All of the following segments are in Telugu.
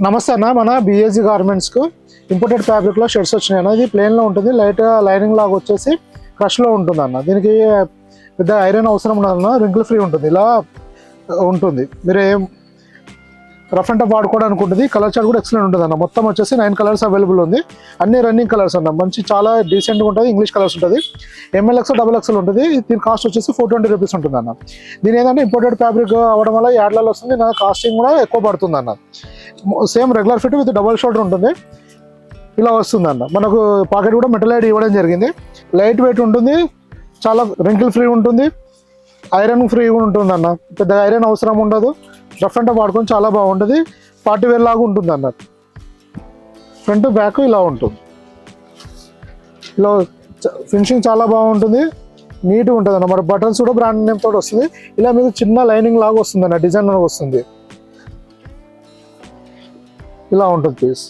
నమస్తే అన్న, మన బిఎస్జీ గార్మెంట్స్కు ఇంపోర్టెడ్ ఫ్యాబ్రిక్లో షర్ట్స్ వచ్చినాయి అన్న. ఇది ప్లెయిన్లో ఉంటుంది, లైట్ లైనింగ్ లాగా వచ్చేసి క్రష్లో ఉంటుంది అన్న. దీనికి పెద్ద ఐరన్ అవసరం ఉండదన్న, రింకిల్ ఫ్రీ ఉంటుంది, ఇలా ఉంటుంది. మీరు ఏం రఫ్ అండ్ టఫ్ వాడుకోవడానికి ఉంటుంది. కలర్ చార్ట్ కూడా ఎక్సలెంట్ ఉంటుంది అన్న. మొత్తం వచ్చేసి 9 కలర్స్ అవైలబుల్ ఉంది, అన్ని రన్నింగ్ కలర్స్ అన్న. మంచి చాలా డీసెంట్గా ఉంటుంది, ఇంగ్లీష్ కలర్స్ ఉంటుంది. MLX XXL ఉంటుంది. దీని కాస్ట్ వచ్చేసి 420 రూపీస్ ఉంటుంది అన్న. దీని ఏంటంటే ఇంపోర్టెడ్ ఫ్యాబ్రిక్ అవ్వడం వల్ల యాడ్లలో వస్తుంది, నా కాస్టింగ్ కూడా ఎక్కువ పడుతుంది అన్న. Same regular fit with double shoulder ఉంటుంది, ఇలా వస్తుంది అన్న. మనకు పాకెట్ కూడా మెటల్ ఐడి ఇవ్వడం జరిగింది. లైట్ వెయిట్ ఉంటుంది, చాలా రింకిల్ ఫ్రీ ఉంటుంది, ఐరన్ ఫ్రీ కూడా ఉంటుంది అన్న. పెద్ద ఐరన్ అవసరం ఉండదు, రఫ్ అండ్ టఫ్ వాడుకొని చాలా బాగుంటుంది. పార్టీ వేర్ లాగా ఉంటుంది అన్న. ఫ్రంట్ బ్యాక్ ఇలా ఉంటుంది, ఇలా ఫినిషింగ్ చాలా బాగుంటుంది, నీట్గా ఉంటుంది అన్న. మరి బటన్స్ కూడా బ్రాండ్ నేమ్ తోటి వస్తుంది. ఇలా మీకు చిన్న లైనింగ్ లాగా వస్తుంది అన్న, డిజైన్ లాగా వస్తుంది, ఇలా ఉంటుంది పీస్.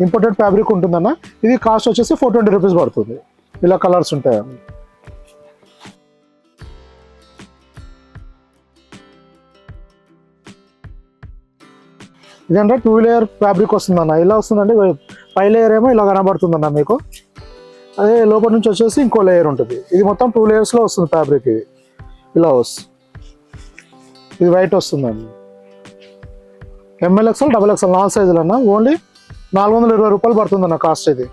ఇంపోర్టెడ్ ఫ్యాబ్రిక్ ఉంటుందన్న. ఇది కాస్ట్ వచ్చేసి 420 రూపీస్ పడుతుంది. ఇలా కలర్స్ ఉంటాయి. ఇదంటే 2 లేయర్ ఫ్యాబ్రిక్ వస్తుందన్న. ఇలా వస్తుందండి, పై లేయర్ ఏమో ఇలా కనబడుతుందన్న మీకు. అదే లోపల నుంచి వచ్చేసి ఇంకో లేయర్ ఉంటుంది. ఇది మొత్తం 2 లేయర్స్లో వస్తుంది ఫ్యాబ్రిక్. ఇది ఇలా వస్తుంది, ఇది వైట్ వస్తుందండి. MLXL XXL 4 సైజులు అన్న. ఓన్లీ 420 రూపాయలు పడుతుందన్న కాస్ట్. ఇది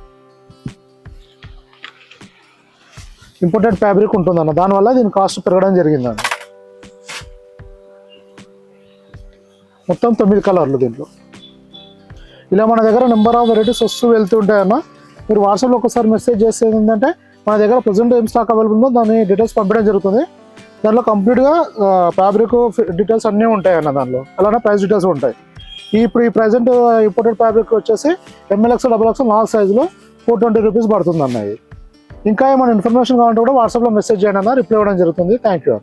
ఇంపోర్టెడ్ ఫ్యాబ్రిక్ ఉంటుందన్న, దానివల్ల దీని కాస్ట్ పెరగడం జరిగిందన్న. మొత్తం 9 కలర్లు దీంట్లో. ఇలా మన దగ్గర నెంబర్ ఆఫ్ వెరైటీస్ వస్తూ వెళ్తుంటాయన్న. మీరు వాట్సాప్లో ఒకసారి మెసేజ్ చేసేది ఏంటంటే మన దగ్గర ప్రజెంట్ ఏం స్టాక్ అవైలబుల్ ఉందో దాని డీటెయిల్స్ పంపించడం జరుగుతుంది. దాంట్లో కంప్లీట్గా ఫ్యాబ్రిక్ డీటెయిల్స్ అన్నీ ఉంటాయి అన్న. దానిలో అలానే ప్రైస్ డీటెయిల్స్ ఉంటాయి. ఇప్పుడు ఈ ప్రజెంట్ ఇంపోర్టెడ్ ఫ్యాబ్రిక్ వచ్చేసి MLX XXL 4 సైజులో 420 రూపీస్ పడుతుంది అన్న. ఇంకా ఏమైనా ఇన్ఫర్మేషన్ కావాలంటే కూడా వాట్సాప్లో మెసేజ్ చేయండి అన్న, రిప్లై ఇవ్వడం జరుగుతుంది. Thank you.